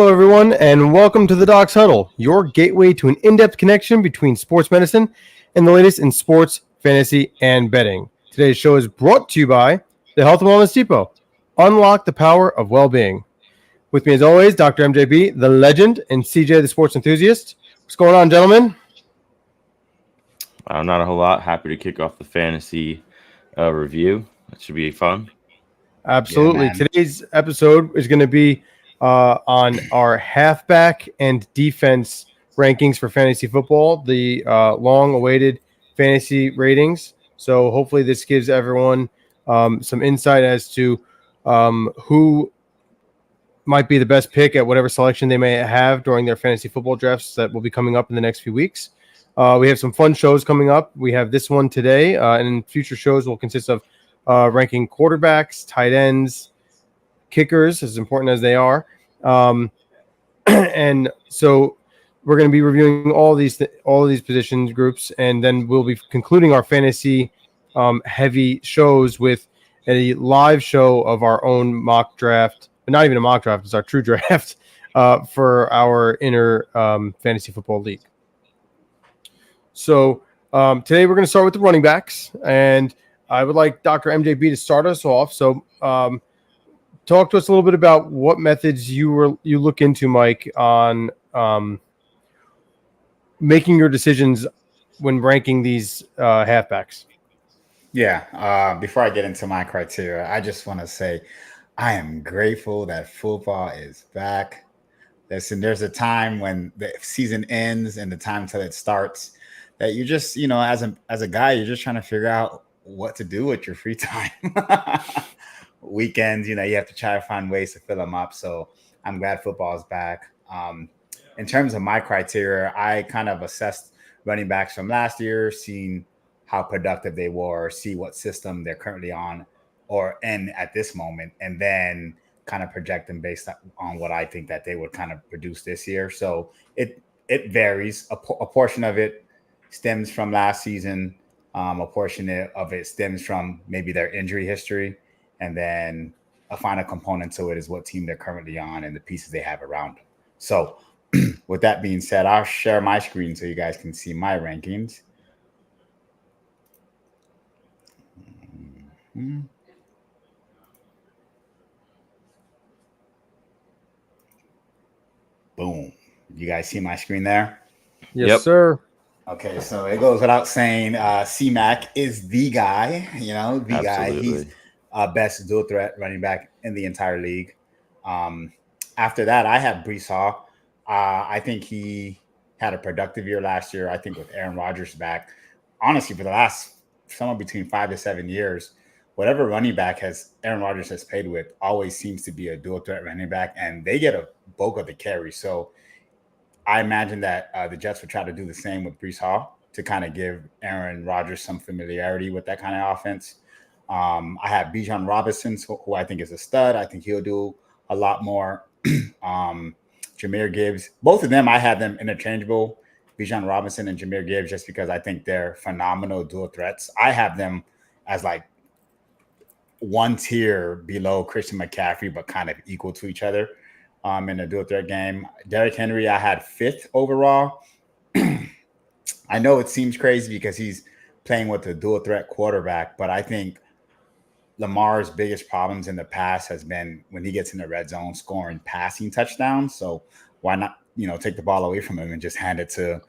Hello, everyone, and welcome to the Docs Huddle, your gateway to an in-depth connection between sports medicine and the latest in sports, fantasy, and betting. Today's show is brought to you by the Health and Wellness Depot. Unlock the power of well-being. With me, as always, Dr. MJB, the legend, and CJ, the sports enthusiast. What's going on, gentlemen? Not a whole lot. Happy to kick off the fantasy review. That should be fun. Absolutely. Today's episode is going to be on our halfback and defense rankings for fantasy football, the long-awaited fantasy ratings. So hopefully this gives everyone some insight as to who might be the best pick at whatever selection they may have during their fantasy football drafts that will be coming up in the next few weeks. We have some fun shows coming up. We have this one today, and future shows will consist of ranking quarterbacks, tight ends, kickers, as important as they are. And so we're going to be reviewing all of these position groups, and then we'll be concluding our fantasy heavy shows with a live show of our own mock draft, but not even a mock draft, it's our true draft for our inner fantasy football league. So today we're going to start with the running backs, and I would like Dr. MJB to start us off. So talk to us a little bit about what methods you look into, Mike, on making your decisions when ranking these halfbacks. Yeah. Before I get into my criteria, I just want to say I am grateful that football is back. Listen, there's a time when the season ends and the time till it starts that you just, as a guy, you're just trying to figure out what to do with your free time. Weekends, you have to try to find ways to fill them up. So I'm glad football is back. In terms of my criteria, I kind of assessed running backs from last year, seeing how productive they were, see what system they're currently on or in at this moment, and then kind of project them based on what I think that they would kind of produce this year. So it varies. A portion of it stems from last season. A portion of it stems from maybe their injury history. And then a final component to it is what team they're currently on and the pieces they have around them. So with that being said, I'll share my screen so you guys can see my rankings. Boom. You guys see my screen there? Yes, sir. Okay, so it goes without saying, C-Mac is the guy, the guy. He's best dual threat running back in the entire league. After that, I have Breece Hall. I think he had a productive year last year. I think with Aaron Rodgers back, honestly, for the last somewhere between 5 to 7 years, whatever running back Aaron Rodgers has played with always seems to be a dual threat running back, and they get a bulk of the carry. So I imagine that the Jets would try to do the same with Breece Hall to kind of give Aaron Rodgers some familiarity with that kind of offense. I have Bijan Robinson, who I think is a stud. I think he'll do a lot more. Jahmyr Gibbs, both of them, I have them interchangeable, Bijan Robinson and Jahmyr Gibbs, just because I think they're phenomenal dual threats. I have them as like one tier below Christian McCaffrey, but kind of equal to each other in the dual threat game. Derrick Henry, I had 5th overall. I know it seems crazy because he's playing with a dual threat quarterback, but I think Lamar's biggest problems in the past has been when he gets in the red zone scoring passing touchdowns. So why not, take the ball away from him and just hand it to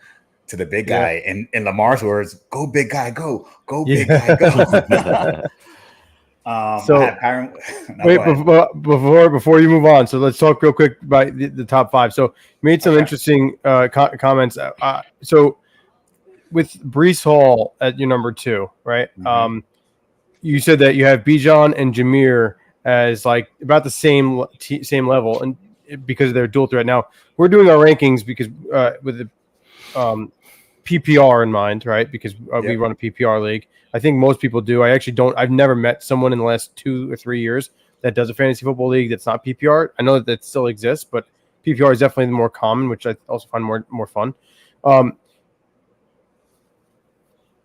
the big guy? And in Lamar's words, go big guy, go big guy, go. Before you move on, so let's talk real quick about the top 5. So you made some interesting comments. So with Breece Hall at your number 2, right? Mm-hmm. You said that you have Bijan and Jahmyr as like about the same level, and because they're dual threat. Now we're doing our rankings because with the PPR in mind, right? Because we run a PPR league. I think most people do. I actually don't. I've never met someone in the last 2 or 3 years that does a fantasy football league that's not PPR. I know that still exists, but PPR is definitely the more common, which I also find more fun.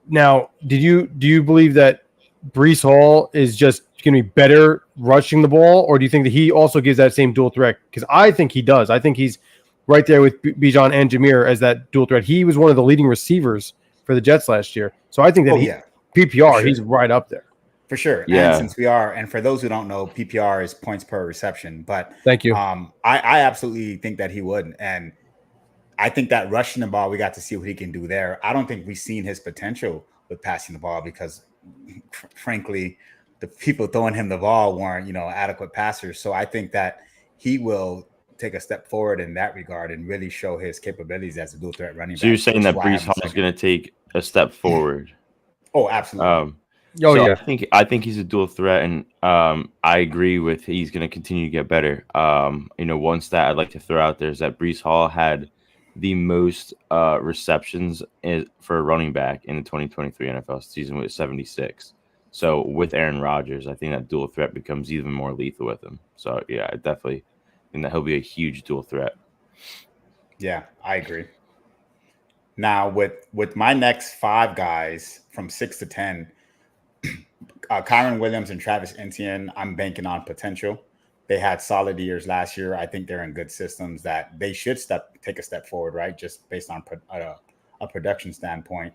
Now, do you believe that Breece Hall is just going to be better rushing the ball, or do you think that he also gives that same dual threat? Because I think he does. I think he's right there with Bijan and Jameer as that dual threat. He was one of the leading receivers for the Jets last year. So I think that PPR, he's right up there. For sure. Yeah. And and for those who don't know, PPR is points per reception. But thank you. I absolutely think that he would. And I think that rushing the ball, we got to see what he can do there. I don't think we've seen his potential with passing the ball because, frankly, the people throwing him the ball weren't, adequate passers. So I think that he will take a step forward in that regard and really show his capabilities as a dual threat running back. So you're saying that Breece Hall is going to take a step forward? Oh, absolutely. I think he's a dual threat, and I agree with he's going to continue to get better. One stat I'd like to throw out there is that Breece Hall had the most receptions for a running back in the 2023 NFL season with 76. So with Aaron Rodgers, I think that dual threat becomes even more lethal with him. So yeah, I definitely think that he'll be a huge dual threat. Yeah, I agree. Now with my next 5 guys from 6 to 10, Kyren Williams and Travis Etienne, I'm banking on potential. They had solid years last year. I think they're in good systems that they should take a step forward, right? Just based on a production standpoint.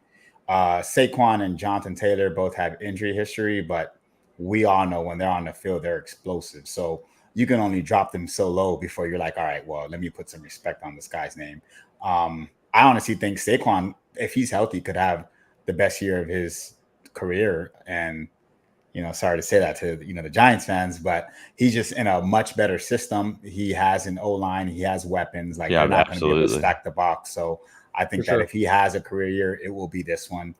Saquon and Jonathan Taylor both have injury history, but we all know when they're on the field, they're explosive. So you can only drop them so low before you're like, all right, well, let me put some respect on this guy's name. I honestly think Saquon, if he's healthy, could have the best year of his career. And, sorry to say that to, the Giants fans, but he's just in a much better system. He has an O-line. He has weapons. They're not going to be able to stack the box. So I think if he has a career year, it will be this one.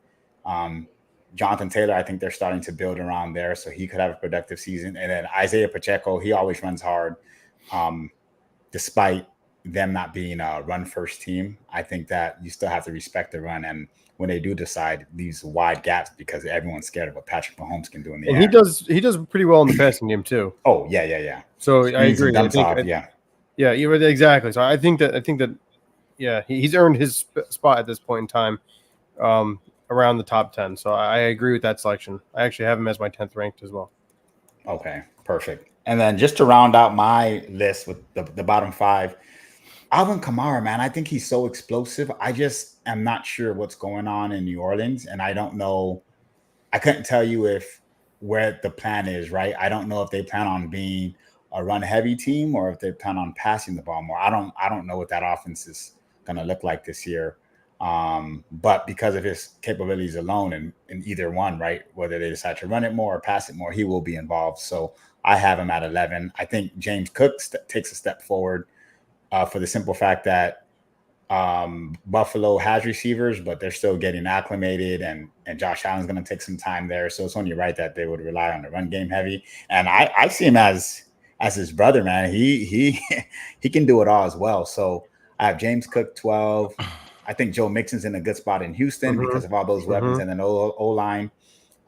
Jonathan Taylor, I think they're starting to build around there, so he could have a productive season. And then Isaiah Pacheco, he always runs hard. Despite them not being a run-first team, I think that you still have to respect the run. And when they do decide these wide gaps, because everyone's scared of what Patrick Mahomes can do in the air. He does pretty well in the passing game too. Oh, yeah. So I agree. Exactly. So I think that he's earned his spot at this point in time. Around the top 10. So I agree with that selection. I actually have him as my 10th ranked as well. Okay, perfect. And then just to round out my list with the bottom 5, Alvin Kamara, man, I think he's so explosive. I just am not sure what's going on in New Orleans. And I don't know. I couldn't tell you where the plan is, right? I don't know if they plan on being a run heavy team or if they plan on passing the ball more. I don't know what that offense is going to look like this year. But because of his capabilities alone in either one, right, whether they decide to run it more or pass it more, he will be involved. So I have him at 11. I think James Cook takes a step forward for the simple fact that Buffalo has receivers, but they're still getting acclimated, and Josh Allen's going to take some time there. So it's only right that they would rely on the run game heavy. And I see him as his brother, man. He can do it all as well. So I have James Cook 12. I think Joe Mixon's in a good spot in Houston because of all those weapons and then O-line.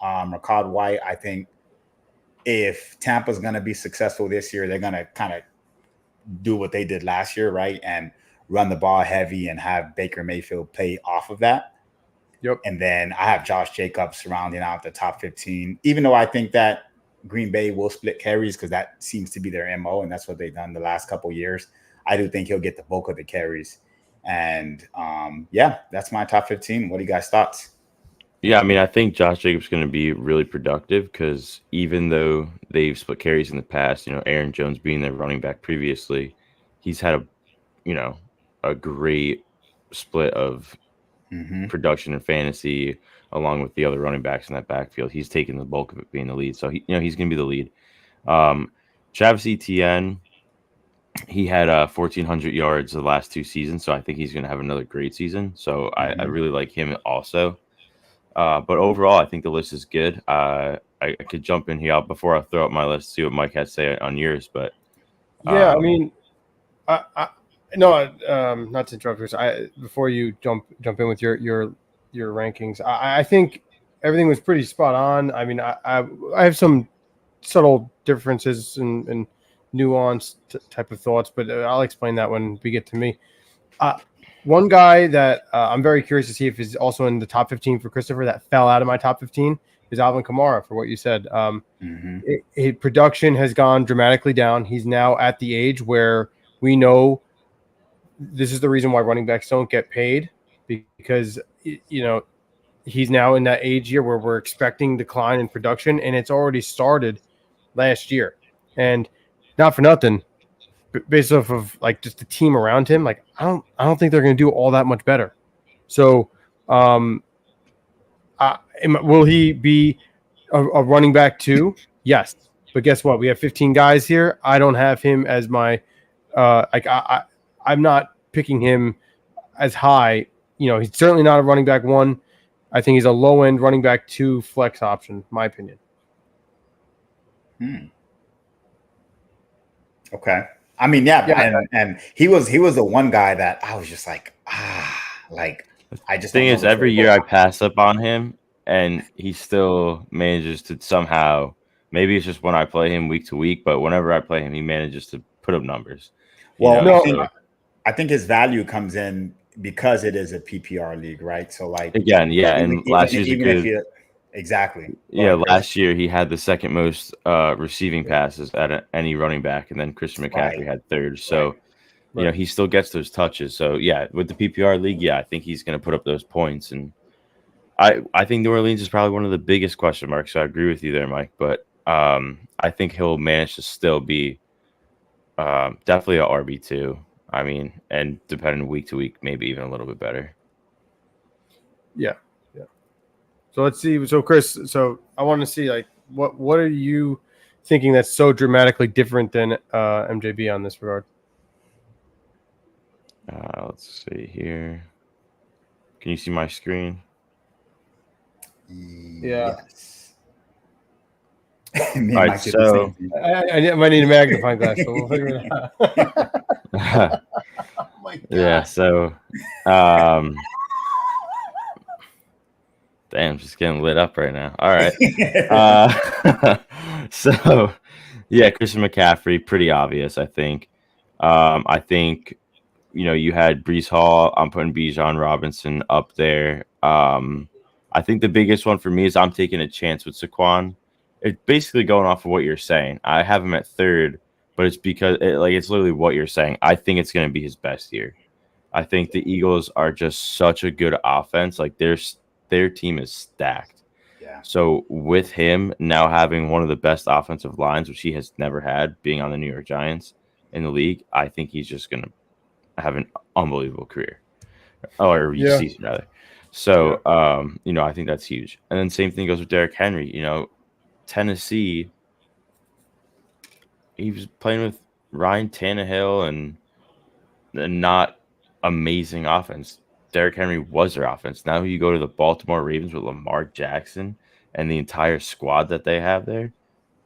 Rachaad White, I think if Tampa's going to be successful this year, they're going to kind of do what they did last year, right? And run the ball heavy and have Baker Mayfield play off of that. Yep. And then I have Josh Jacobs rounding out the top 15, even though I think that Green Bay will split carries because that seems to be their MO, and that's what they've done the last couple of years. I do think he'll get the bulk of the carries. And that's my top 15. What do you guys' thoughts? Yeah, I mean, I think Josh Jacobs is going to be really productive because even though they've split carries in the past, Aaron Jones being their running back previously, he's had a great split of production and fantasy along with the other running backs in that backfield. He's taking the bulk of it being the lead. So he's going to be the lead. Travis Etienne, he had 1,400 yards the last 2 seasons, so I think he's going to have another great season. So I really like him also. But overall, I think the list is good. I could jump in here before I throw up my list, see what Mike has to say on yours. But I mean, not to interrupt you. Before you jump in with your rankings, I think everything was pretty spot on. I mean, I have some subtle differences and nuanced type of thoughts, but I'll explain that when we get to me. one guy that I'm very curious to see if he's also in the top 15 for Christopher that fell out of my top 15 is Alvin Kamara, for what you said. His production has gone dramatically down. He's now at the age where we know this is the reason why running backs don't get paid, because, you know, he's now in that age year where we're expecting decline in production, and it's already started last year. And not for nothing, based off of like just the team around him, like I don't think they're going to do all that much better. So, will he be a running back too? Yes, but guess what? We have 15 guys here. I don't have him as my I'm not picking him as high. You know, he's certainly not a running back 1. I think he's a low end running back 2 flex option, my opinion. Okay. I mean, and he was the one guy that I was just like, I just thing is, every year I pass up on him, and he still manages to somehow. Maybe it's just when I play him week to week, but whenever I play him, he manages to put up numbers. Well, I think his value comes in because it is a PPR league, right? So like again, and last year's good. Exactly. Yeah, last year he had the second most receiving passes at any running back, and then Christian McCaffrey had third. So, you know, he still gets those touches. So, yeah, with the PPR league, I think he's going to put up those points. And I think New Orleans is probably one of the biggest question marks. So I agree with you there, Mike. But I think he'll manage to still be definitely a RB2. I mean, and depending week to week, maybe even a little bit better. Yeah. So let's see. So Chris, I want to see like what are you thinking that's so dramatically different than MJB on this regard? Let's see here. Can you see my screen? Yeah. Yes. All right, so I might need a magnifying glass, so we'll figure it out. Oh my God. Yeah. So, damn, just getting lit up right now. All right. So, yeah, Christian McCaffrey, pretty obvious, I think. I think, you know, you had Breece Hall. I'm putting Bijan Robinson up there. I think the biggest one for me is I'm taking a chance with Saquon. It's basically going off of what you're saying. I have him at third, but it's because it's literally what you're saying. I think it's going to be his best year. I think the Eagles are just such a good offense. Like their team is stacked. Yeah. So with him now having one of the best offensive lines, which he has never had, being on the New York Giants in the league, I think he's just going to have an unbelievable career or season rather. So, you know, I think that's huge. And then same thing goes with Derrick Henry. You know, Tennessee, he was playing with Ryan Tannehill and not amazing offense. Derrick Henry was their offense. Now you go to the Baltimore Ravens with Lamar Jackson and the entire squad that they have there,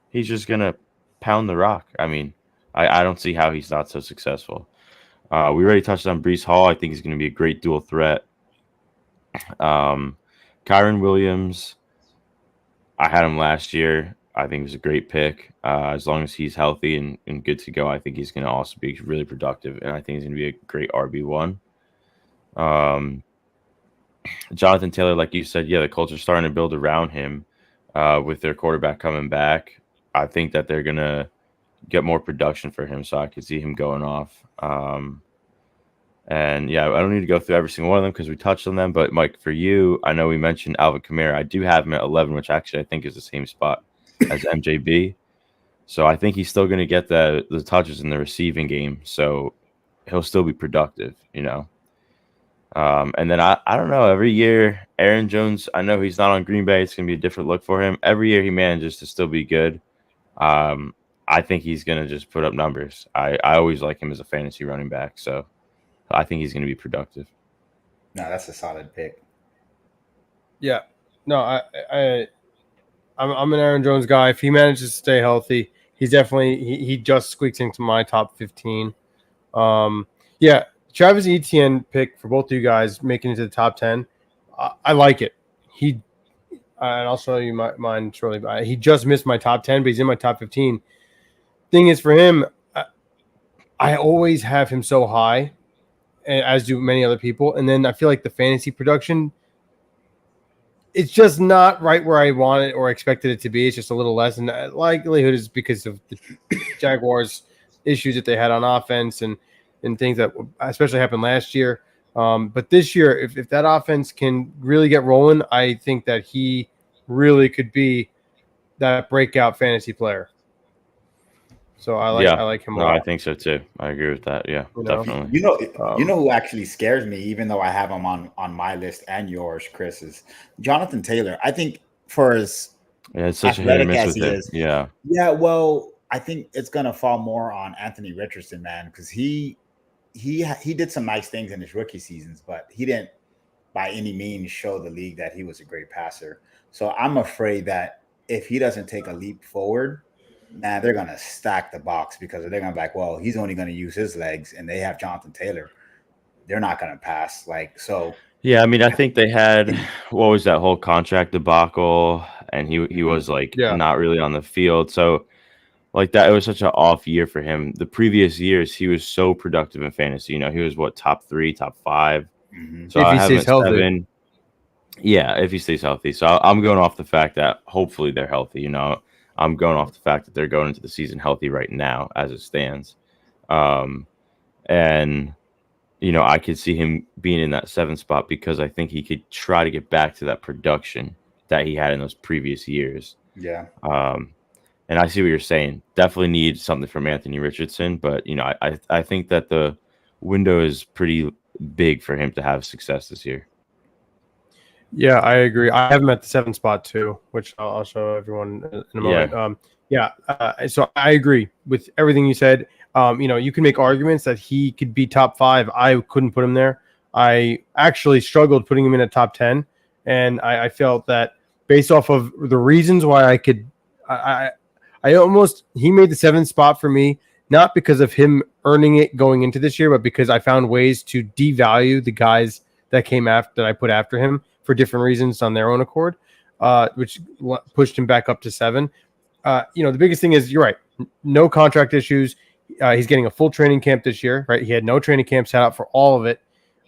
he's just going to pound the rock. I mean, I don't see how he's not so successful. We already touched on Breece Hall. I think he's going to be a great dual threat. Kyron Williams, I had him last year. I think it was a great pick. As long as he's healthy and good to go, I think he's going to also be really productive, and I think he's going to be a great RB1. Jonathan Taylor, like you said, the culture's starting to build around him with their quarterback coming back. I think that they're going to get more production for him, so I could see him going off. And I don't need to go through every single one of them because we touched on them. But Mike, for you, I know we mentioned Alvin Kamara. I do have him at 11, which actually I think is the same spot as MJB. So I think he's still going to get the touches in the receiving game. So he'll still be productive, you know. And then I don't know. Every year, Aaron Jones, I know he's not on Green Bay. It's going to be a different look for him. Every year he manages to still be good. I think he's going to just put up numbers. I always like him as a fantasy running back. So I think he's going to be productive. No, that's a solid pick. Yeah. No, I'm an Aaron Jones guy. If he manages to stay healthy, he's definitely he just squeaks into my top 15. Travis Etienne pick for both of you guys making it to the top 10. I like it. And I'll show you mine shortly. But he just missed my top 10, but he's in my top 15. Thing is, for him, I always have him so high, as do many other people. And then I feel like the fantasy production, it's just not right where I wanted or expected it to be. It's just a little less, and the likelihood is because of the Jaguars' issues that they had on offense and things that especially happened last year. But this year, if that offense can really get rolling, I think that he really could be that breakout fantasy player. So I like him a lot. I think so too. I agree with that. Yeah, definitely. You know who actually scares me, even though I have him on my list and yours, Chris, is Jonathan Taylor. I think for as it's such a hit and miss with him. Yeah. Well, I think it's gonna fall more on Anthony Richardson, man, because he did some nice things in his rookie seasons, but he didn't by any means show the league that he was a great passer. So I'm afraid that if he doesn't take a leap forward, they're going to stack the box because they're going to be like, well, he's only going to use his legs and they have Jonathan Taylor. They're not going to pass. Yeah, I mean, I think they had, what was that whole contract debacle? And he was not really on the field. So like that, it was such an off year for him. The previous years, he was so productive in fantasy. He was top 3, top 5. Mm-hmm. So I have him at 7. Yeah, if he stays healthy. So I'm going off the fact that hopefully they're healthy. I'm going off the fact that they're going into the season healthy right now as it stands. And, I could see him being in that 7th spot because I think he could try to get back to that production that he had in those previous years. Yeah. And I see what you're saying. Definitely need something from Anthony Richardson. But, I think that the window is pretty big for him to have success this year. Yeah, I agree. I have him at the 7th spot too, which I'll show everyone in a moment. So I agree with everything you said. You can make arguments that he could be top 5. I couldn't put him there. I actually struggled putting him in a top 10, and I felt that based off of the reasons why he made the 7th spot for me, not because of him earning it going into this year, but because I found ways to devalue the guys that came after that I put after him for different reasons on their own accord, which pushed him back up to 7. The biggest thing is, you're right, no contract issues. He's getting a full training camp this year, right? He had no training camp set out for all of it.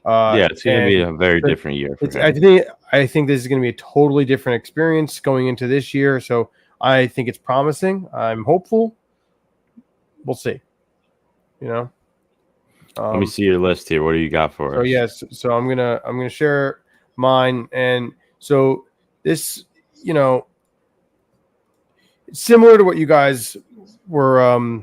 It's going to be a very different year for him. I think this is going to be a totally different experience going into this year. So I think it's promising. I'm hopeful. We'll see. Let me see your list here. What do you got for us? So yes, so I'm gonna share mine, and so this, similar to what you guys were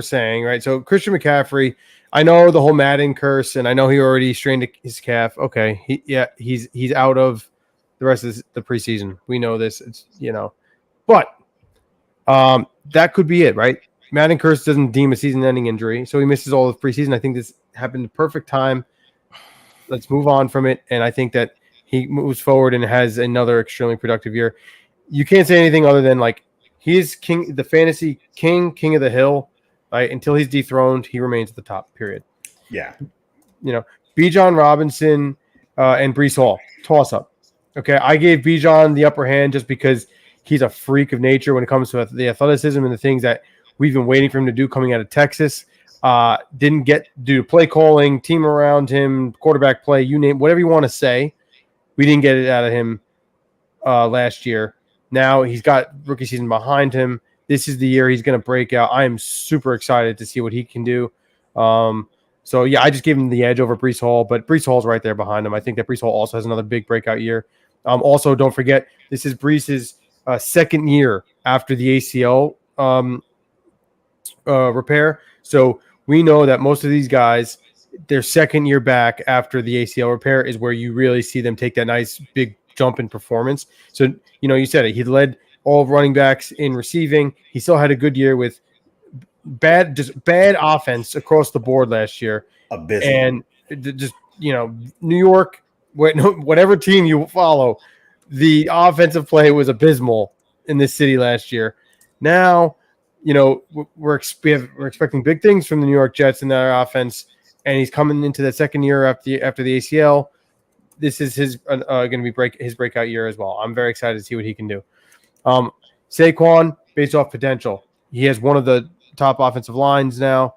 saying, right? So Christian McCaffrey, I know the whole Madden curse, and I know he already strained his calf. Okay, he's out of the rest of the preseason. We know this. It's but that could be it, right? Madden curse doesn't deem a season-ending injury, so he misses all of preseason. I think this happened at the perfect time. Let's move on from it, and I think that he moves forward and has another extremely productive year. You can't say anything other than he's king, the fantasy king of the hill. Right? Until he's dethroned, he remains at the top. Period. Yeah. Bijan Robinson and Breece Hall toss up. Okay, I gave Bijan the upper hand just because he's a freak of nature when it comes to the athleticism and the things that we've been waiting for him to do coming out of Texas. Didn't get due to play calling, team around him, quarterback play, you name whatever you want to say. We didn't get it out of him last year. Now he's got rookie season behind him. This is the year he's going to break out. I am super excited to see what he can do. So yeah, I just gave him the edge over Breece Hall, but Breece Hall's right there behind him. I think that Breece Hall also has another big breakout year. Also, don't forget, this is Breece's second year after the ACL repair. So we know that most of these guys, their second year back after the ACL repair is where you really see them take that nice big jump in performance. So, you said it. He led all running backs in receiving. He still had a good year with bad offense across the board last year. Abysmal. And just, New York, whatever team you follow, the offensive play was abysmal in this city last year. Now, we're expecting big things from the New York Jets in their offense, and he's coming into that second year after the ACL. This is his going to be his breakout year as well. I'm very excited to see what he can do. Saquon, based off potential, he has one of the top offensive lines now.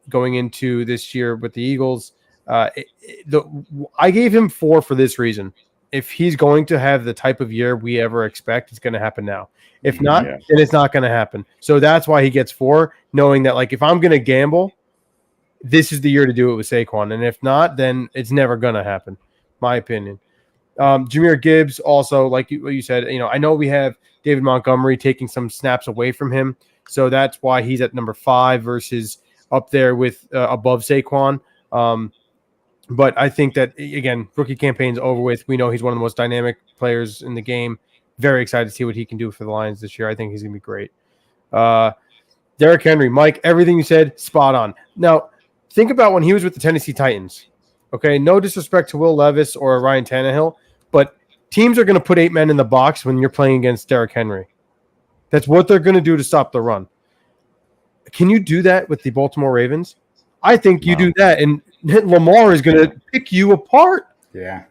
going into this year with the Eagles. I gave him 4 for this reason. If he's going to have the type of year we ever expect, it's going to happen now. If not, then it's not going to happen. So that's why he gets 4, knowing that like if I'm going to gamble, this is the year to do it with Saquon. And if not, then it's never going to happen, my opinion. Jahmyr Gibbs also, like what you said, I know we have David Montgomery taking some snaps away from him. So that's why he's at number 5 versus up there with above Saquon. But I think that, again, rookie campaign's over with. We know he's one of the most dynamic players in the game. Very excited to see what he can do for the Lions this year. I think he's going to be great. Derrick Henry, Mike, everything you said, spot on. Now, think about when he was with the Tennessee Titans. Okay, no disrespect to Will Levis or Ryan Tannehill, but teams are going to put 8 men in the box when you're playing against Derrick Henry. That's what they're going to do to stop the run. Can you do that with the Baltimore Ravens? I think you do that, and Lamar is going to pick you apart. Yeah.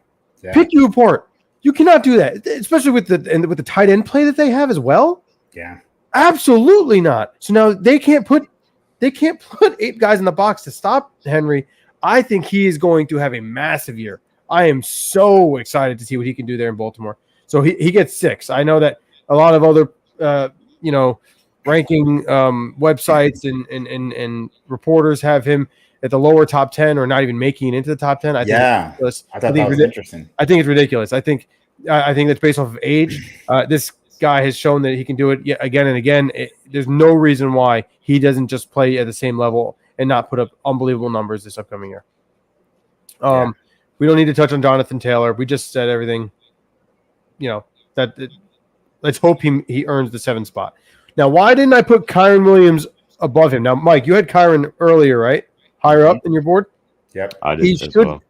Pick you apart. You cannot do that, especially with the tight end play that they have as well. Yeah. Absolutely not. So now they can't put 8 guys in the box to stop Henry. I think he is going to have a massive year. I am so excited to see what he can do there in Baltimore. So he gets 6. I know that a lot of other ranking websites and reporters have him at the lower top 10 or not even making it into the top 10. I thought that was interesting. I think it's ridiculous. I think that's based off of age. This guy has shown that he can do it again and again. There's no reason why he doesn't just play at the same level and not put up unbelievable numbers this upcoming year. We don't need to touch on Jonathan Taylor. We just said everything. Let's hope he earns the 7th spot. Now, why didn't I put Kyren Williams above him? Now, Mike, you had Kyren earlier, right? Higher up in your board? Yep. I did as well.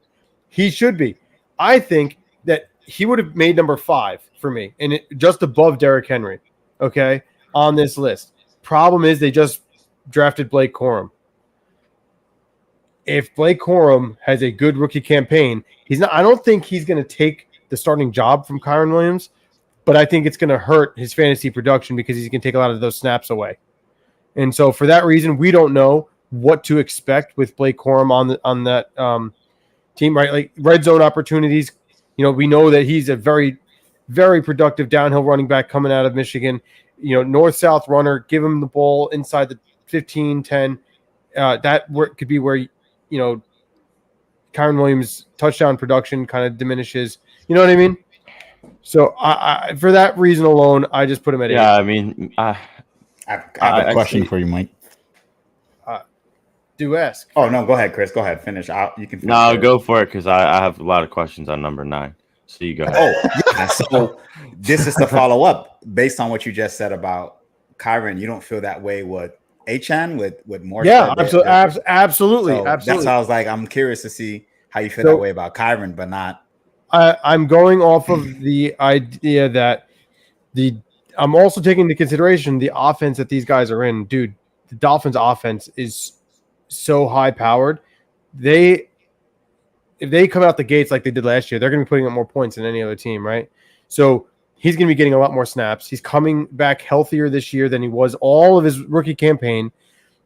He should be. I think that he would have made number 5 for me, and just above Derrick Henry, okay, on this list. Problem is they just drafted Blake Corum. If Blake Corum has a good rookie campaign, I don't think he's going to take the starting job from Kyren Williams, but I think it's going to hurt his fantasy production because he's going to take a lot of those snaps away. And so for that reason, we don't know what to expect with Blake Corum on that team, right? Like red zone opportunities. We know that he's a very, very productive downhill running back coming out of Michigan. North-south runner, give him the ball inside the 15, 10. That could be where, Kyren Williams' touchdown production kind of diminishes. You know what I mean? So I for that reason alone, I just put him at 8. Yeah, I mean, I have a question for you, Mike. Do ask. Oh, no, go ahead, Chris. Go ahead. Finish. You can finish. No, go for it because I have a lot of questions on number 9. So you go ahead. Oh, yeah. So this is the follow-up. Based on what you just said about Kyren, you don't feel that way with Achane, with more? Yeah, absolutely. So that's how I was like, I'm curious to see how you feel that way about Kyren, but not. I'm going off of the idea that I'm also taking into consideration the offense that these guys are in. Dude, the Dolphins' offense is so high-powered. If they come out the gates like they did last year, they're going to be putting up more points than any other team, right? So he's going to be getting a lot more snaps. He's coming back healthier this year than he was all of his rookie campaign.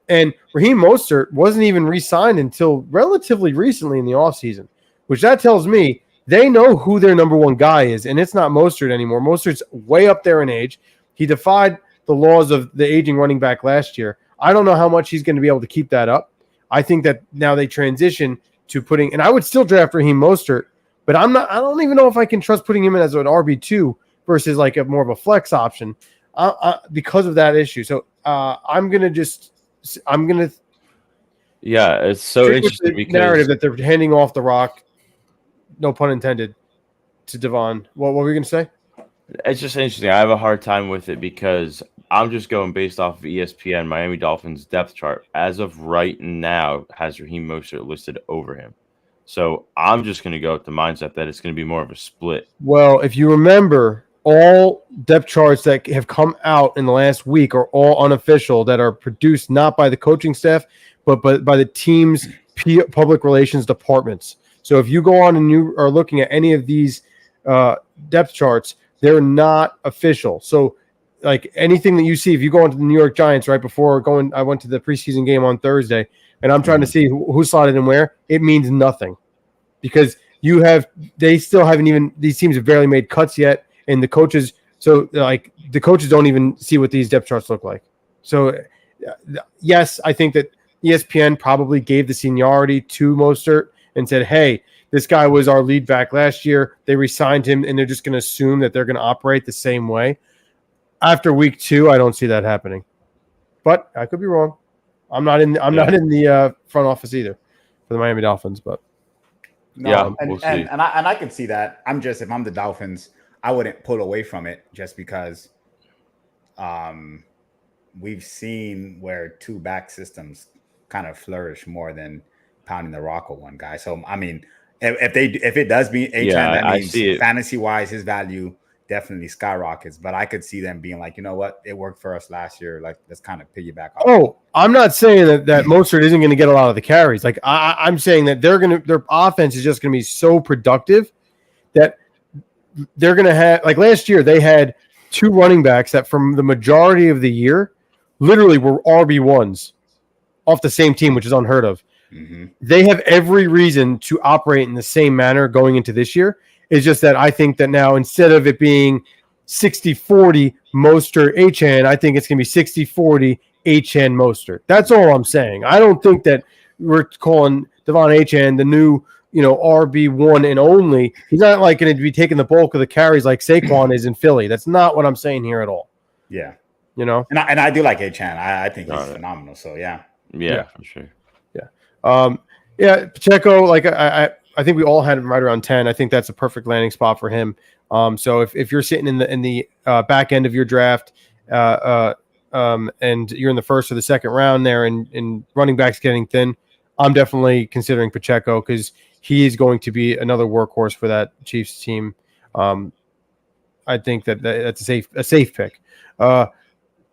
And Raheem Mostert wasn't even re-signed until relatively recently in the offseason, which that tells me they know who their number 1 guy is, and it's not Mostert anymore. Mostert's way up there in age. He defied the laws of the aging running back last year. I don't know how much he's going to be able to keep that up. I think that now they transition to putting, and I would still draft Raheem Mostert, but I don't even know if I can trust putting him in as an RB2 versus like more of a flex option because of that issue. So I'm going to. Yeah, it's so interesting because narrative that they're handing off the rock, no pun intended, to Devon. What were we going to say? It's just interesting. I have a hard time with it because I'm just going based off of ESPN. Miami Dolphins depth chart as of right now has Raheem Mostert listed over him. So I'm just going to go with the mindset that it's going to be more of a split. Well, if you remember, all depth charts that have come out in the last week are all unofficial, that are produced not by the coaching staff, but by the team's public relations departments. So if you go on and you are looking at any of these depth charts, they're not official. So like anything that you see, if you go into the New York Giants right before I went to the preseason game on Thursday, and I'm trying to see who slotted in where, it means nothing because they still haven't even, these teams have barely made cuts yet, and the coaches, so like the coaches don't even see what these depth charts look like. So yes, I think that ESPN probably gave the seniority to Mostert and said, hey, this guy was our lead back last year. They re-signed him, and they're just going to assume that they're going to operate the same way. After week 2, I don't see that happening. But I could be wrong. I'm not in the front office either for the Miami Dolphins. But we'll see. And I can see that. If I'm the Dolphins, I wouldn't pull away from it just because we've seen where 2 back systems kind of flourish more than pounding the rock with one guy. So I mean, if it does mean Achane, that means fantasy wise, his value definitely skyrockets. But I could see them being like, you know what, it worked for us last year. Like, let's kind of piggyback off. Oh, I'm not saying that Mostert isn't going to get a lot of the carries. Like I'm saying that their offense is just going to be so productive that they're going to have, like last year they had 2 running backs that from the majority of the year literally were RB1s off the same team, which is unheard of. Mm-hmm. They have every reason to operate in the same manner going into this year. It's just that I think that now instead of it being 60-40 Mostert Achane, I think it's going to be 60-40 Achane Mostert. That's all I'm saying. I don't think that we're calling Devon Achane the new, RB1 and only. He's not like going to be taking the bulk of the carries like Saquon is in Philly. That's not what I'm saying here at all. Yeah. And I do like Achane. I think he's phenomenal. So yeah, for sure. Pacheco, like I think we all had him right around 10. I think that's a perfect landing spot for him. So if you're sitting in the back end of your draft, and you're in the first or the second round there, and running backs getting thin, I'm definitely considering Pacheco because he is going to be another workhorse for that Chiefs team. I think that's a safe pick.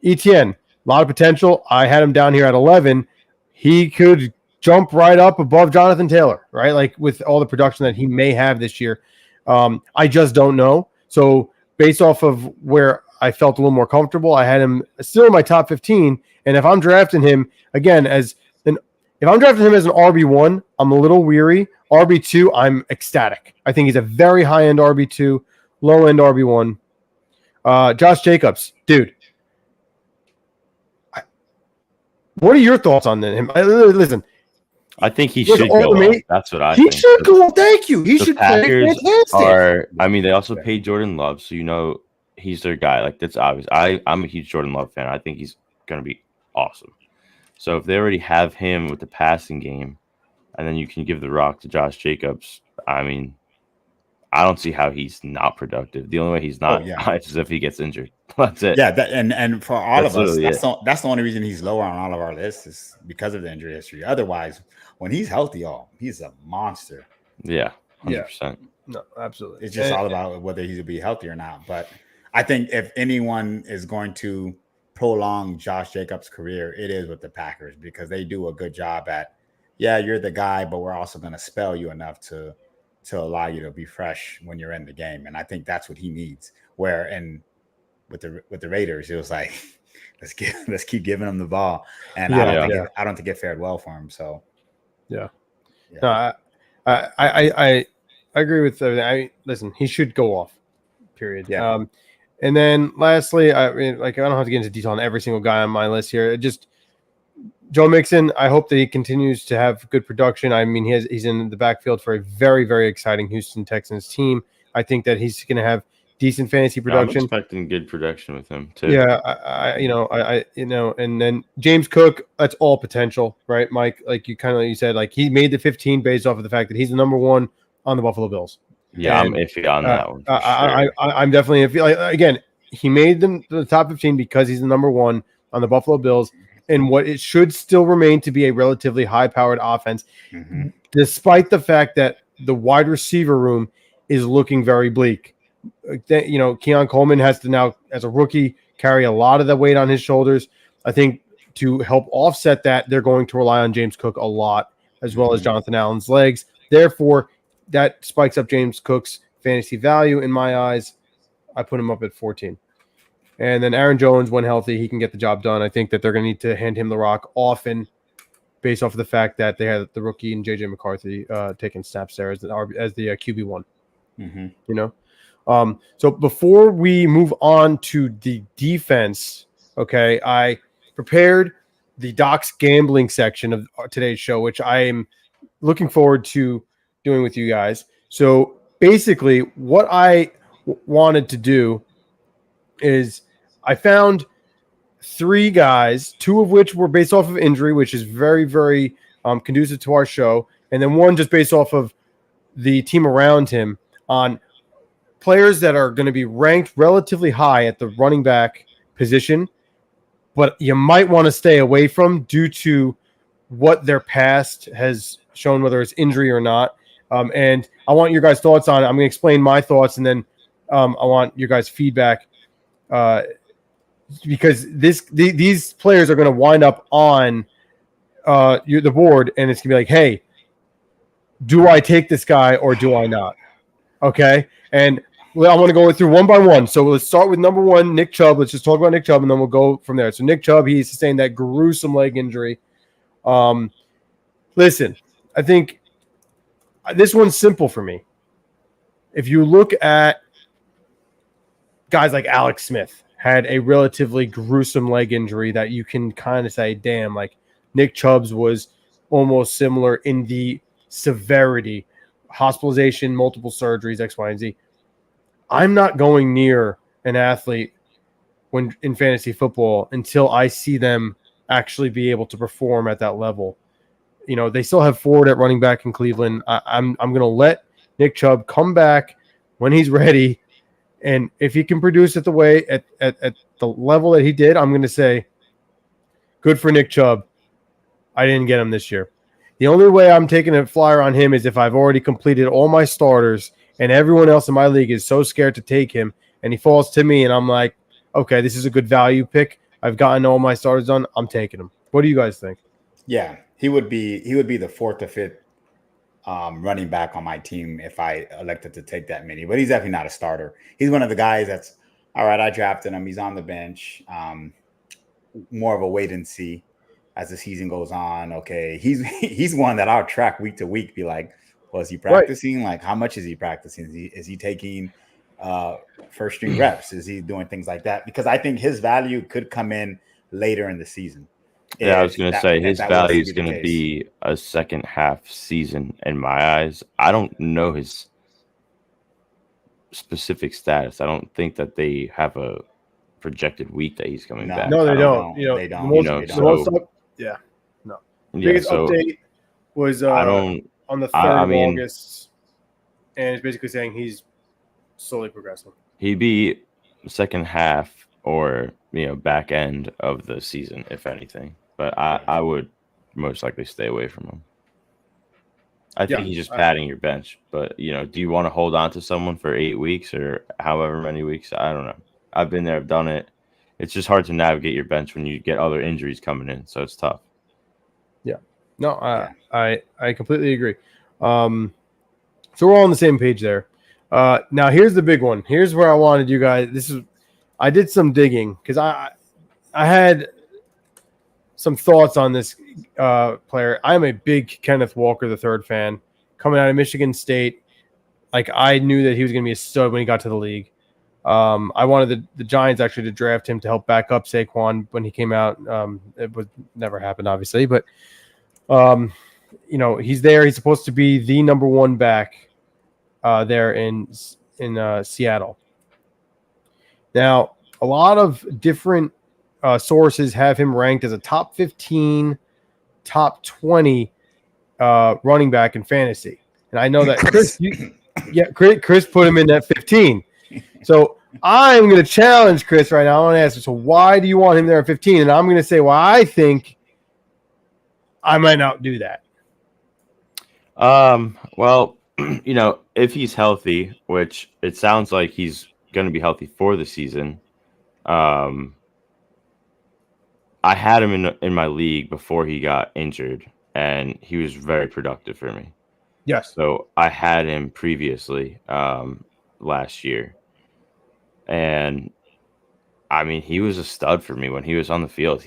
Etienne, a lot of potential. I had him down here at 11. He could jump right up above Jonathan Taylor, right? Like with all the production that he may have this year. I just don't know. So based off of where I felt a little more comfortable, I had him still in my top 15. And if I'm drafting him again if I'm drafting him as an RB1, I'm a little weary. RB2, I'm ecstatic. I think he's a very high-end RB2, low-end RB1. Josh Jacobs, dude. What are your thoughts on him? Listen, I think he should go up. That's what I think. He should go up. Thank you. He should play fantastic. They also paid Jordan Love, so he's their guy. Like, that's obvious. I'm a huge Jordan Love fan. I think he's going to be awesome. So if they already have him with the passing game, and then you can give the rock to Josh Jacobs, I mean, I don't see how he's not productive. The only way he's not is if he gets injured. That's it. Yeah, and for all of us, that's the only reason he's lower on all of our lists is because of the injury history. Otherwise, when he's healthy, he's a monster. Yeah, 100%. No, absolutely. It's just all about whether he's to be healthy or not. But I think if anyone is going to prolong Josh Jacobs' career, it is with the Packers because they do a good job at, you're the guy, but we're also going to spell you enough to allow you to be fresh when you're in the game. And I think that's what he needs. With the Raiders, it was like, let's keep giving him the ball. And I don't think it fared well for him. So no, I agree with everything. Listen, he should go off. Period. Yeah. And then lastly, I don't have to get into detail on every single guy on my list here. Just Joe Mixon, I hope that he continues to have good production. I mean, he's in the backfield for a very, very exciting Houston Texans team. I think that he's going to have decent fantasy production. I'm expecting good production with him too. Yeah, and then James Cook, that's all potential, right, Mike? Like you said, like he made the 15 based off of the fact that he's the number 1 on the Buffalo Bills. Yeah, and I'm iffy on that one. I'm definitely iffy. Like, again, he made the top 15 because he's the number 1 on the Buffalo Bills, and what it should still remain to be a relatively high-powered offense, despite the fact that the wide receiver room is looking very bleak. Keon Coleman has to now, as a rookie, carry a lot of the weight on his shoulders. I think to help offset that, they're going to rely on James Cook a lot, as well as Jonathan Allen's legs. Therefore, that spikes up James Cook's fantasy value in my eyes. I put him up at 14. And then Aaron Jones, when healthy, he can get the job done. I think that they're going to need to hand him the rock often. based off of the fact that they had the rookie and JJ McCarthy taking snaps there as the QB1. Mm-hmm. You know, so before we move on to the defense, okay, I prepared the Doc's gambling section of today's show, which I am looking forward to doing with you guys. So basically, what I wanted to do is I found 3 guys, 2 of which were based off of injury, which is very, very conducive to our show, and then 1 just based off of the team around him on players that are going to be ranked relatively high at the running back position, but you might want to stay away from due to what their past has shown, whether it's injury or not. And I want your guys' thoughts on it. I'm going to explain my thoughts, and then I want your guys' feedback because these players are going to wind up on the board, and it's going to be like, hey, do I take this guy or do I not? Okay, and I want to go through one by one. So let's start with number 1, Nick Chubb. Let's just talk about Nick Chubb, and then we'll go from there. So Nick Chubb, he sustained that gruesome leg injury. Listen, I think this one's simple for me. If you look at guys like Alex Smith, had a relatively gruesome leg injury that you can kind of say, damn, like Nick Chubb's was almost similar in the severity, hospitalization, multiple surgeries, X, Y, and Z. I'm not going near an athlete when in fantasy football until I see them actually be able to perform at that level. You know, they still have Ford at running back in Cleveland. I'm going to let Nick Chubb come back when he's ready. And if he can produce at the level that he did, I'm going to say, good for Nick Chubb. I didn't get him this year. The only way I'm taking a flyer on him is if I've already completed all my starters and everyone else in my league is so scared to take him, and he falls to me, and I'm like, okay, this is a good value pick. I've gotten all my starters done. I'm taking him. What do you guys think? Yeah, he would be the 4th or 5th running back on my team if I elected to take that many, but he's definitely not a starter. He's one of the guys that's all right. I drafted him. He's on the bench. More of a wait and see as the season goes on. Okay, he's one that I'll track week to week. Be like, well, is he practicing? Right. Like, how much is he practicing? Is he taking first string reps? Is he doing things like that? Because I think his value could come in later in the season. Yeah, I was going to say his value is going to be a second half season in my eyes. I don't know his specific status. I don't think that they have a projected week that he's coming back. No, they don't. They don't. Yeah, no. The biggest update was on the 3rd of August, and it's basically saying he's slowly progressing. He'd be second half or back end of the season, if anything. But I would most likely stay away from him. I think he's just padding your bench. But, do you want to hold on to someone for 8 weeks or however many weeks? I don't know. I've been there. I've done it. It's just hard to navigate your bench when you get other injuries coming in. So it's tough. Yeah. No, I completely agree. So we're all on the same page there. Now, here's the big one. Here's where I wanted you guys. I did some digging because I had some thoughts on this player. I'm a big Kenneth Walker III fan coming out of Michigan State. Like, I knew that he was going to be a stud when he got to the league. I wanted the Giants actually to draft him to help back up Saquon when he came out. It would never happen, obviously, but he's there. He's supposed to be the number 1 back there in Seattle. Now, a lot of different sources have him ranked as a top 15, top 20 running back in fantasy. And I know that Chris put him in that 15. So I'm going to challenge Chris right now. I want to ask him, so why do you want him there at 15? And I'm going to say, well, I think I might not do that. Well, if he's healthy, which it sounds like he's going to be healthy for the season, I had him in my league before he got injured, and he was very productive for me. Yes. So I had him previously last year. And, I mean, he was a stud for me when he was on the field.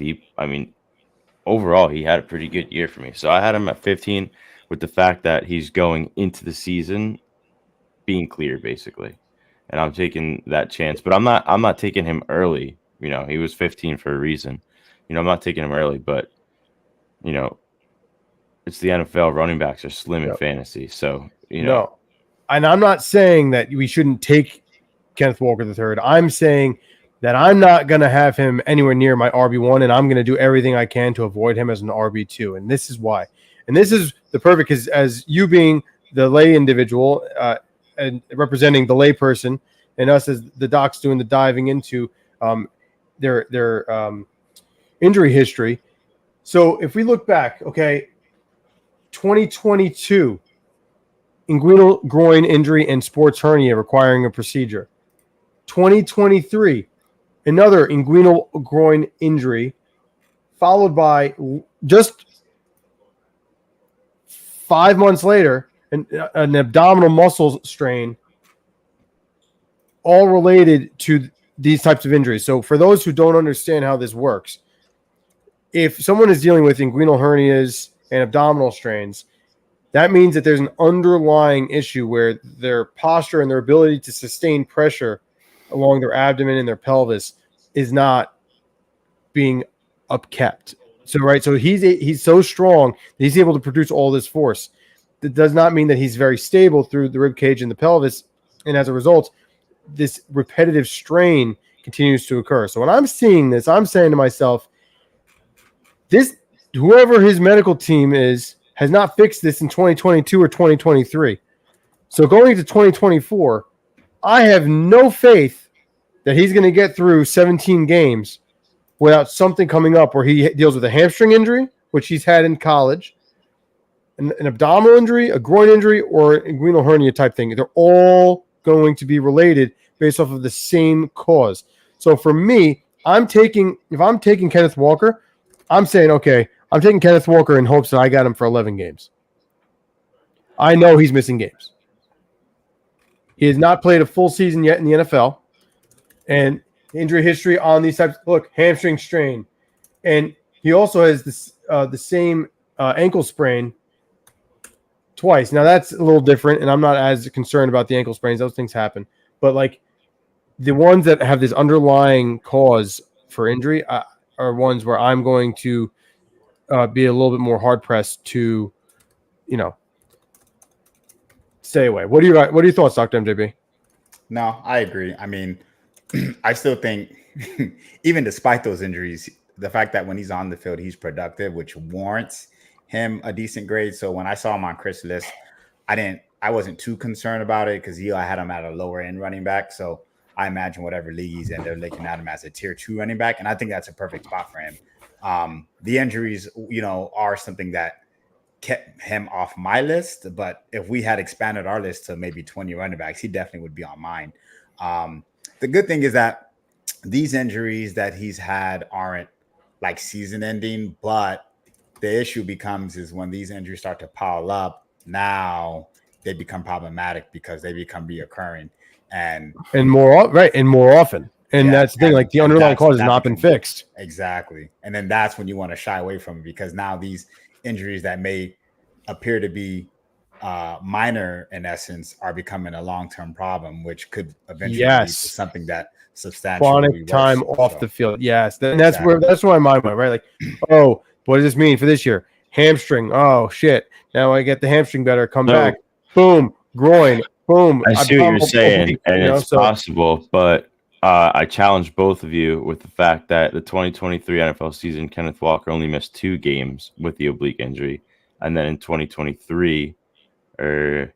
overall, he had a pretty good year for me. So I had him at 15 with the fact that he's going into the season being clear, basically. And I'm taking that chance. But I'm not taking him early. You know, he was 15 for a reason. You know, I'm not taking him early, but, you know, it's the NFL. Running backs are slim in fantasy. So, you know. No. And I'm not saying that we shouldn't take Kenneth Walker III. I'm saying that I'm not going to have him anywhere near my RB1, and I'm going to do everything I can to avoid him as an RB2. And this is why. And this is the perfect, because as you being the lay individual and representing the lay person, and us as the docs doing the diving into their injury history. So if we look back, okay, 2022, inguinal groin injury and sports hernia requiring a procedure. 2023, another inguinal groin injury, followed by just 5 months later, an abdominal muscle strain, all related to these types of injuries. So for those who don't understand how this works, if someone is dealing with inguinal hernias and abdominal strains, that means that there's an underlying issue where their posture and their ability to sustain pressure along their abdomen and their pelvis is not being upkept. So he's so strong that he's able to produce all this force. That does not mean that he's very stable through the rib cage and the pelvis, and as a result, this repetitive strain continues to occur. So when I'm seeing this, I'm saying to myself, this whoever his medical team is has not fixed this in 2022 or 2023. So going into 2024, I have no faith that he's going to get through 17 games without something coming up where he deals with a hamstring injury, which he's had in college, an abdominal injury, a groin injury, or inguinal hernia type thing. They're all going to be related based off of the same cause. So for me, if I'm taking Kenneth Walker, I'm saying, okay, I'm taking Kenneth Walker in hopes that I got him for 11 games. I know he's missing games. He has not played a full season yet in the NFL. And injury history on these types, look, hamstring strain. And he also has this the same ankle sprain twice. Now, that's a little different, and I'm not as concerned about the ankle sprains. Those things happen. But, like, the ones that have this underlying cause for injury are ones where I'm going to be a little bit more hard-pressed to, stay away. What are your thoughts, Dr. MJB? No, I agree. I mean, I still think, even despite those injuries, the fact that when he's on the field, he's productive, which warrants him a decent grade. So when I saw him on Chris' list, I wasn't too concerned about it because I had him at a lower end running back. So I imagine whatever league he's in, they're looking at him as a tier 2 running back. And I think that's a perfect spot for him. The injuries, are something that kept him off my list. But if we had expanded our list to maybe 20 running backs, he definitely would be on mine. The good thing is that these injuries that he's had aren't like season ending, but the issue is when these injuries start to pile up, now they become problematic because they become reoccurring and more often. And that's the thing, like the underlying cause has not been fixed. Exactly. And then that's when you want to shy away from it, because now these injuries that may appear to be minor in essence are becoming a long-term problem, which could eventually lead to something that substantial chronic time off the field. Yes. And that's where my mind, right? Like, oh, what does this mean for this year? Hamstring. Oh shit. Now I get the hamstring better. Come back. Boom. Groin. Boom. I see what you're saying, and it's possible, but I challenge both of you with the fact that the 2023 NFL season, Kenneth Walker only missed 2 games with the oblique injury, and then in 2023, I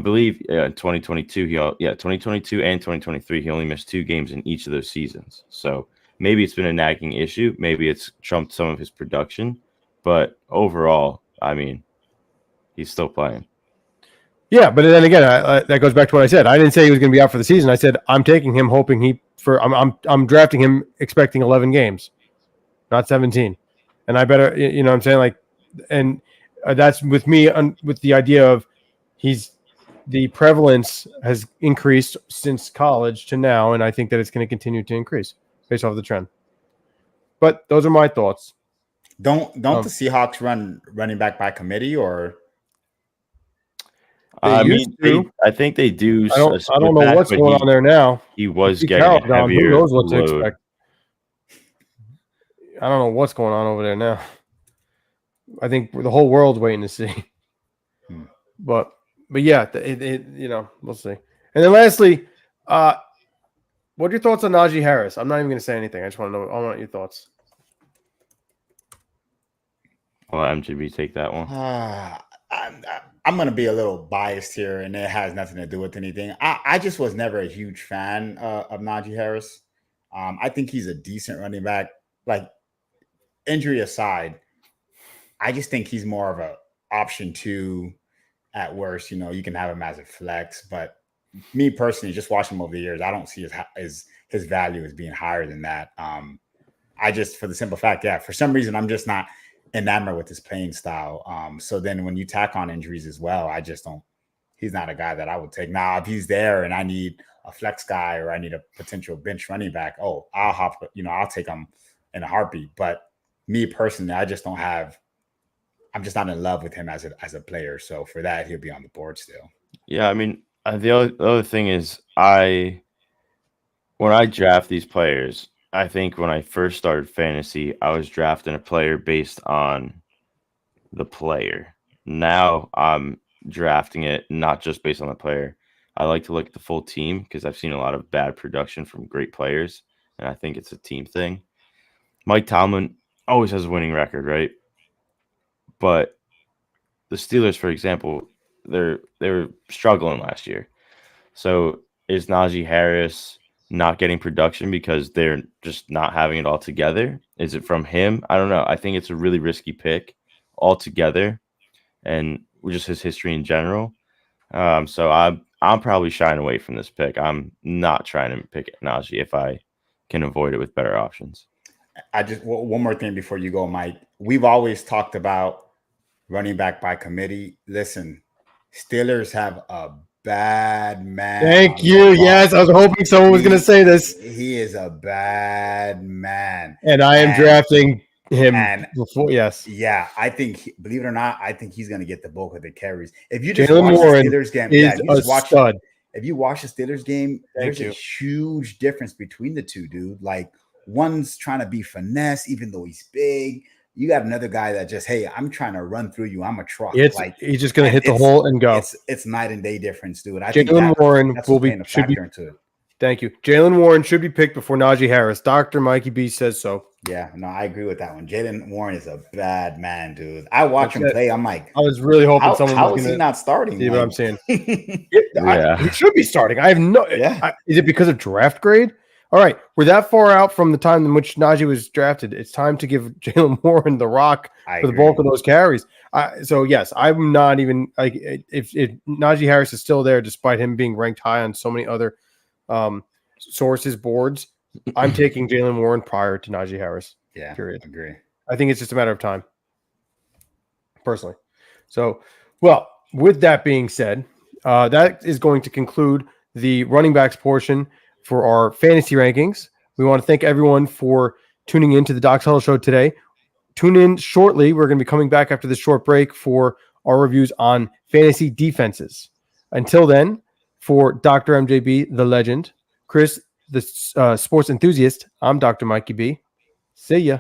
believe in 2022, 2022 and 2023, he only missed 2 games in each of those seasons. So maybe it's been a nagging issue. Maybe it's trumped some of his production, but overall, I mean, he's still playing. Yeah, but then again, that goes back to what I said. I didn't say he was going to be out for the season. I said I'm taking him, I'm drafting him, expecting 11 games, not 17, and I better, what I'm saying, like, and that's with me with the idea of the prevalence has increased since college to now, and I think that it's going to continue to increase based off of the trend. But those are my thoughts. Don't the Seahawks run running back by committee or? I think they do. I don't know what's going on there now. He was getting a heavier. Who knows what load. to expect? I don't know what's going on over there now. I think the whole world's waiting to see. But yeah, we'll see. And then lastly, what are your thoughts on Najee Harris? I'm not even going to say anything. I just want to know. I want your thoughts. Well, MGB take that one. I'm going to be a little biased here, and it has nothing to do with anything. I just was never a huge fan of Najee Harris. I think he's a decent running back. Like, injury aside, I just think he's more of a option 2 at worst. You can have him as a flex, but me personally, just watching him over the years, I don't see his value as being higher than that. I just, for the simple fact, for some reason, I'm just not enamored with his playing style. So then when you tack on injuries as well, I just don't. He's not a guy that I would take. Now, if he's there and I need a flex guy or I need a potential bench running back, I'll take him in a heartbeat. But me personally, I just don't have. I'm just not in love with him as a player. So for that, he'll be on the board still. Yeah, I mean, the other thing is, when I draft these players, I think when I first started fantasy, I was drafting a player based on the player. Now I'm drafting it not just based on the player. I like to look at the full team because I've seen a lot of bad production from great players, and I think it's a team thing. Mike Tomlin always has a winning record, right? But the Steelers, for example, they were struggling last year. So is Najee Harris not getting production because they're just not having it all together? Is it from him? I don't know. I think it's a really risky pick altogether, and just his history in general. So I'm probably shying away from this pick. I'm not trying to pick Najee if I can avoid it with better options. One more thing before you go, Mike. We've always talked about running back by committee. Listen, Steelers have a bad man. Thank you. Yes, I was hoping someone was going to say this. He is a bad man. And I am drafting him before. Yes. Yeah, I think, believe it or not, I think he's going to get the bulk of the carries. If you just watch the Steelers game, stud. If you watch the Steelers game, there's a huge difference between the two, dude. Like, one's trying to be finesse, even though he's big. You got another guy that just, hey, I'm trying to run through you. I'm a truck. He's just going to hit the hole and go. It's night and day difference, dude. I Jaylen Warren should be into it. Thank you. Jaylen Warren should be picked before Najee Harris. Dr. Mikey B says so. Yeah, no, I agree with that one. Jaylen Warren is a bad man, dude. I watch him play. I'm like, I was really hoping someone was going to. How is he not starting? See what I'm saying? Yeah. He should be starting. I have no. Yeah. Is it because of draft grade? All right, we're that far out from the time in which Najee was drafted. It's time to give Jaylen Warren the rock for the bulk of those carries. So yes, I'm not even like if Najee Harris is still there, despite him being ranked high on so many other sources boards. I'm taking Jaylen Warren prior to Najee Harris. Yeah, period. Agree. I think it's just a matter of time, personally. So, well, with that being said, that is going to conclude the running backs portion for our fantasy rankings. We want to thank everyone for tuning in to the Doc Huddle Show today. Tune in shortly. We're going to be coming back after this short break for our reviews on fantasy defenses. Until then, for Dr. MJB, the legend, Chris, the sports enthusiast, I'm Dr. Mikey B. See ya.